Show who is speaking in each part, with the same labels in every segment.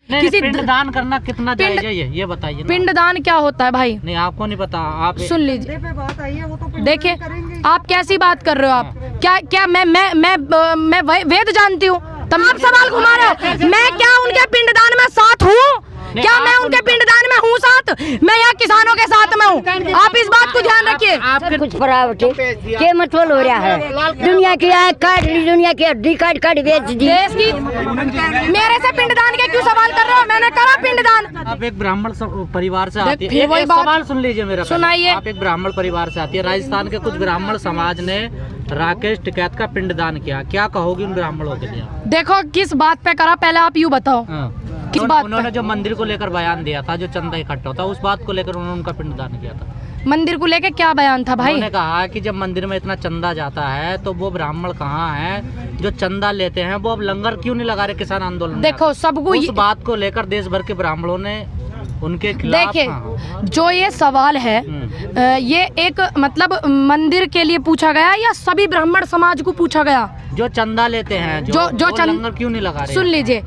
Speaker 1: किसी पिंडदान करना कितना जायज है ये बताइए।
Speaker 2: पिंडदान क्या होता है भाई?
Speaker 1: नहीं आपको नहीं पता, आप
Speaker 2: सुन लीजिए। देखिए आप कैसी बात कर रहे हो आप? क्या मैं वेद जानती हूँ? तब आप सवाल घुमा रहे हो। मैं क्या उनके पिंडदान में साथ हूँ? क्या मैं उनके पिंडदान में हूँ साथ? मैं यहाँ किसानों के साथ में हूँ। आप इस बात को ध्यान रखिए।
Speaker 3: आपके कुछ फरावटी के मतलब हो रहा है। दुनिया की आग काट ली, दुनिया की हड्डी काट काट बेच दी।
Speaker 2: देश की मेरे से पिंडदान के क्यों सवाल कर रहे हो? मैंने करा पिंडदान।
Speaker 1: आप एक ब्राह्मण परिवार से आती है, एक सवाल सुन लीजिए मेरा,
Speaker 2: सुनाइए।
Speaker 1: आप एक ब्राह्मण परिवार से आती है, राजस्थान के कुछ ब्राह्मण समाज ने राकेश टिकैत का पिंडदान किया, क्या कहोगी उन ब्राह्मणों के लिए?
Speaker 2: देखो किस बात पे करा, पहले आप यूँ बताओ। किस बात?
Speaker 1: उन्होंने जो मंदिर को लेकर बयान दिया था, जो चंदा इकट्ठा होता, उस बात को लेकर उन्होंने उनका पिंडदान किया था।
Speaker 2: मंदिर को लेकर क्या बयान था भाई?
Speaker 1: उन्होंने कहा कि जब मंदिर में इतना चंदा जाता है तो वो ब्राह्मण कहाँ हैं जो चंदा लेते हैं, वो अब लंगर क्यों नहीं लगा रहे किसान आंदोलन?
Speaker 2: देखो सबको
Speaker 1: उस बात को लेकर देश भर के ब्राह्मणों ने उनके खिलाफ।
Speaker 2: देखिए जो ये सवाल है ये एक मतलब मंदिर के लिए पूछा गया या सभी ब्राह्मण समाज को पूछा गया? जो
Speaker 1: चंदा लेते हैं जो लंगर क्यों नहीं लगा रहे?
Speaker 2: सुन लीजिए,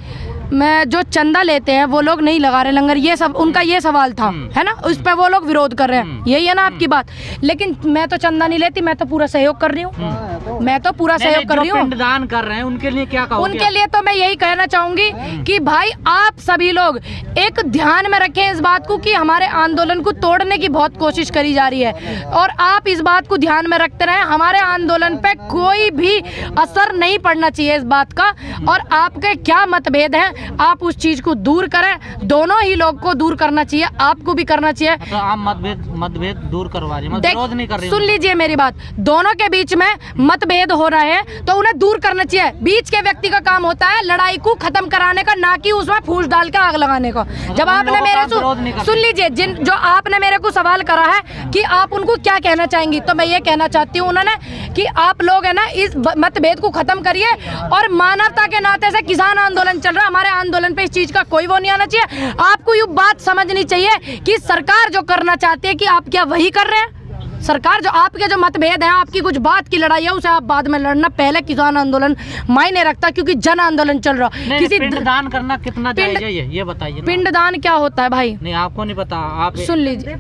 Speaker 2: मैं जो चंदा लेते हैं वो लोग नहीं लगा रहे लंगर, ये सब उनका ये सवाल था, है ना? उस पर वो लोग विरोध कर रहे हैं, यही है ना आपकी बात? लेकिन मैं तो चंदा नहीं लेती, मैं तो पूरा सहयोग कर रही हूँ। मैं तो पूरा सहयोग कर रही हूँ।
Speaker 1: पिंडदान कर रहे हैं उनके लिए क्या कहोगे?
Speaker 2: उनके लिए तो मैं यही कहना चाहूंगी कि भाई आप सभी लोग एक ध्यान में रखें इस बात को कि हमारे आंदोलन को तोड़ने की बहुत कोशिश करी जा रही है, और आप इस बात को ध्यान में रखते रहें। हमारे आंदोलन पे कोई भी असर नहीं पड़ना चाहिए इस बात का, और आपके क्या मतभेद हैं आप उस चीज को दूर करें। दोनों ही लोग को दूर करना चाहिए, आपको भी करना चाहिए।
Speaker 1: तो आप मतभेद दूर करवा रही हैं, विरोध नहीं कर रही।
Speaker 2: सुन लीजिए मेरी बात, दोनों के बीच में मतभेद हो रहा है तो उन्हें दूर करना चाहिए। बीच के व्यक्ति का काम होता है लड़ाई को खत्म कराने का, ना कि उसमें फूस डाल के आग लगाने का। जब आपने मेरे सुन लीजिए, जो आपने मेरे को सवाल करा है कि आप उनको क्या कहना चाहेंगी, तो मैं ये कहना चाहती हूँ उन्होंने कि आप लोग है ना इस मतभेद को खत्म करिए, और मानवता के नाते से किसान आंदोलन चल रहा है, हमारे आंदोलन पे इस चीज का कोई वो नहीं आना चाहिए। आपको ये बात समझनी चाहिए कि सरकार जो करना चाहती है कि आप क्या वही कर रहे हैं। सरकार जो आपके जो मतभेद है, आपकी कुछ बात की लड़ाई है, उसे आप बाद में लड़ना। पहले किसान आंदोलन मायने रखता क्योंकि जन आंदोलन चल रहा।
Speaker 1: किसी पिंडदान करना कितना जायज है ये बताइए।
Speaker 2: पिंडदान क्या होता है भाई?
Speaker 1: नहीं आपको नहीं पता, आप
Speaker 2: सुन लीजिए।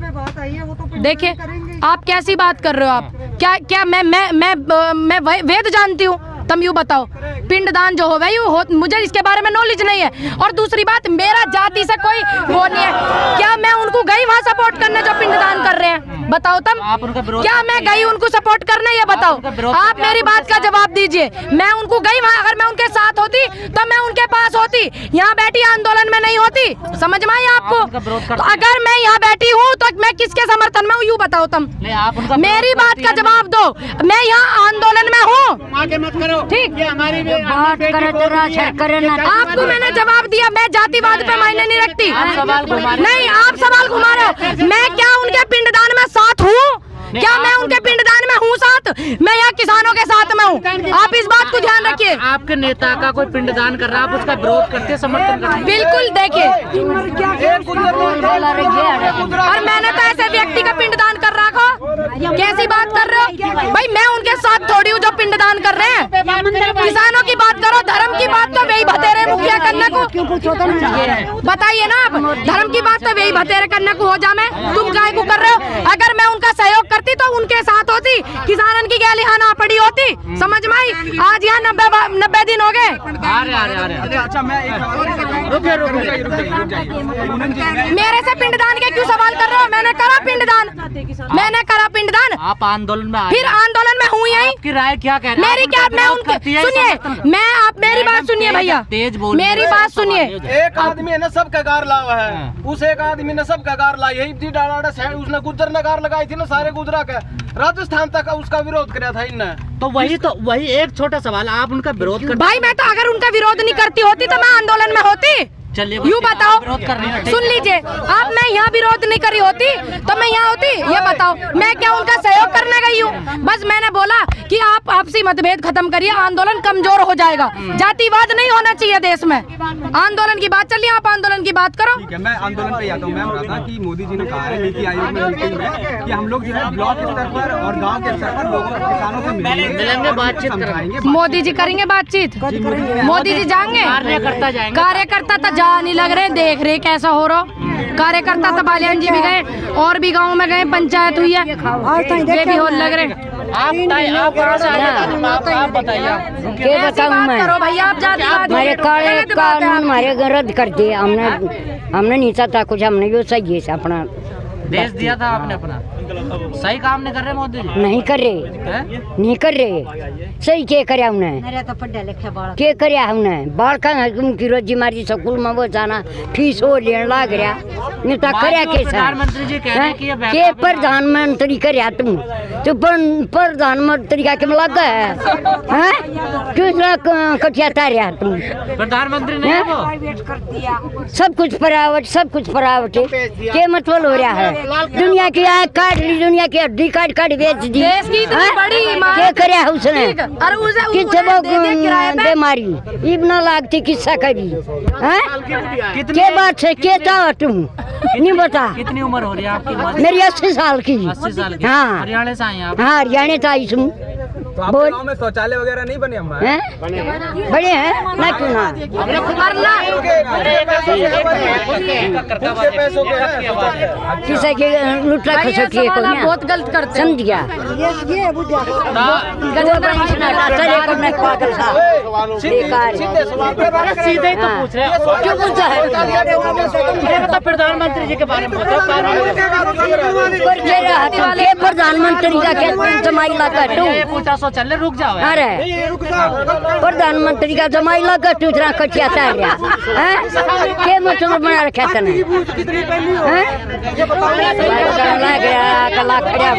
Speaker 2: देखिए आप कैसी बात कर रहे हो आप? क्या मैं वेद जानती हूँ? तुम यूँ बताओ, पिंडदान जो होगा मुझे इसके बारे में नॉलेज नहीं है। और दूसरी बात, मेरा जाति से कोई वो नहीं है। क्या मैं उनको गई वहाँ सपोर्ट करने जो पिंडदान कर रहे हैं? बताओ तुम, क्या मैं गई उनको सपोर्ट करने? ये बताओ, आप मेरी बात का जवाब दीजिए। मैं उनको गई वहाँ, अगर मैं उनके साथ होती तो मैं उनके पास होती, यहाँ बैठी आंदोलन में नहीं होती। समझ में आई आपको? तो अगर मैं यहाँ बैठी हूँ तो मैं किसके समर्थन में हूँ यूँ बताओ तुम। मेरी बात का जवाब दो, मैं यहाँ आंदोलन में हूँ, ठीक? आपको मैंने जवाब दिया, मैं जातिवाद पे मायने नहीं रखती। नहीं आप सवाल घुमा रहे हो। मैं क्या उनके पिंडदान में साथ हूँ? क्या मैं उनके पिंडदान में हूँ साथ? मैं यहाँ किसानों के साथ में हूँ। आप इस बात को ध्यान रखिए।
Speaker 1: आपके नेता का कोई पिंडदान कर रहा है, आप उसका विरोध करते, समर्थन करते?
Speaker 2: बिल्कुल। देखिए, और मैंने तो ऐसे व्यक्ति का पिंडदान कर रखा। कैसी बात कर रहे हो भाई? मैं उनके साथ थोड़ी हूँ जो पिंडदान कर रहे हैं। किसानों की बात करो, धर्म की बात तो वही भतेरे मुखिया करने को बताइए ना आप। धर्म की बात तो वही भतेरे करने को हो जाए, तुम काय को कर रहे हो? अगर मैं उनका सहयोग करती तो उनके साथ होती, किसानन की गैली हाना पड़ी होती। समझ में आई? आज यहाँ 90 दिन हो गए।
Speaker 1: अच्छा मैं
Speaker 2: मेरे से पिंडदान के क्यों सवाल कर रहे हो? मैंने करा पिंडदान, मैंने करा पिंडदान।
Speaker 1: आप आंदोलन में
Speaker 2: फिर आंदोलन में हूँ यही।
Speaker 1: आपकी राय क्या कह रही है?
Speaker 2: मेरी क्या, मैं उनके सुनिए, मैं आप मेरी बात सुनिए भैया, मेरी बात सुनिए।
Speaker 4: एक आदमी है ना सब कगार लावा है, उस एक आदमी ने सब कगार लाई है। उसने गुजर नगार लगाई थी ना, सारे गुजरा के राजस्थान तक उसका विरोध किया था इनने।
Speaker 1: तो वही एक छोटा सवाल, आप उनका विरोध कर
Speaker 2: भाई? मैं तो अगर उनका विरोध नहीं करती होती तो मैं आंदोलन में होती।
Speaker 1: चलिए
Speaker 2: यूँ बताओ,
Speaker 1: विरोध कर रही है।
Speaker 2: सुन लीजिए, आप मैं यहाँ विरोध नहीं करी होती तो मैं यहाँ होती? ये बताओ, मैं क्या उनका सहयोग करने गई हूँ? बस मैंने बोला कि आप आपसी मतभेद खत्म करिए, आंदोलन कमजोर हो जाएगा। जातिवाद नहीं होना चाहिए देश में। आंदोलन की बात चलिए, आप आंदोलन की बात करो।
Speaker 4: ठीक है, मैं आंदोलन पे आता हूँ। मैं बोला था कि मोदी जी ने कहा है नीति आयोग में मीटिंग में कि हम लोग जो है ब्लॉक स्तर पर और गाँव के स्तर पर लोगों किसानों से
Speaker 1: मिलेंगे, बातचीत करेंगे।
Speaker 2: मोदी जी करेंगे बातचीत, मोदी जी जाएंगे,
Speaker 1: कार्यकर्ता जाएंगे,
Speaker 2: कार्यकर्ता जा नहीं लग रहे, देख रहे कैसा हो रहा। कार्यकर्ता तो बालियान जी भी गए और भी गाँव में गए, पंचायत हुई है, ये भी हो लग रहे।
Speaker 1: आप बताइए
Speaker 3: क्या बताऊँ मैं?
Speaker 2: करो भैया आप जाते
Speaker 3: हमारे कानून हमारे रद्द कर दिए, हमने नहीं चाहता कुछ, हमने जो सही है अपना
Speaker 1: देश दिया था आपने अपना, सही काम नहीं कर रहे मोदी जी?
Speaker 3: नहीं कर रहे, नहीं कर रहे। सही क्या करे हमने? क्या करे हमने? बालका की रोजी मारी स्कूल में वो जाना फीस वो लेने लग रहा, नहीं तो करे कैसा?
Speaker 1: प्रधानमंत्री जी कह रहे हैं कि ये
Speaker 3: के प्रधानमंत्री करे तुम तो प्रधानमंत्री का क्यों लगा है? क्यों कटिया तारिया तुम?
Speaker 1: प्रधानमंत्री नहीं है वो?
Speaker 3: सब कुछ प्राइवेट, सब कुछ प्राइवेट है। क्या मतलब हो रहा है? दुनिया की आय काट ली, दुनिया की हड्डी काट काट बेच दी।
Speaker 2: देश की इतनी बड़ी इमारत
Speaker 3: क्या करे उसने?
Speaker 2: और उसे
Speaker 3: कितने बीमारी इतना लागती किस्सा करी है? क्या बात है? क्या चाहो तुम? नहीं बता।
Speaker 1: कितनी उम्र हो रही है आपकी?
Speaker 3: मेरी 80 साल की।
Speaker 1: 80 साल की।
Speaker 3: हाँ
Speaker 1: हरियाणा से आए आप?
Speaker 3: हाँ हरियाणा से आई तुम।
Speaker 4: तो आपके गांव में शौचालय वगैरह नहीं बने हमारे?
Speaker 3: बड़े हैं ना क्यों ना? किसी के लुटा खसोटी को
Speaker 2: बहुत गलत करते
Speaker 3: समझ गया।
Speaker 1: सीधे ही तो पूछ रहे हैं।
Speaker 3: क्यों पूछा है?
Speaker 1: तो प्रधानमंत्री जी के बारे में बताओ।
Speaker 3: प्रधानमंत्री का क्या जमाई लगा तू?
Speaker 1: पूछा शौचालय रुक जाओ।
Speaker 3: अरे प्रधानमंत्री का जमाई लगा तू इतना कटिया तार रहा है? क्या मतलब बना रखा तने? लग गया कला खड़ा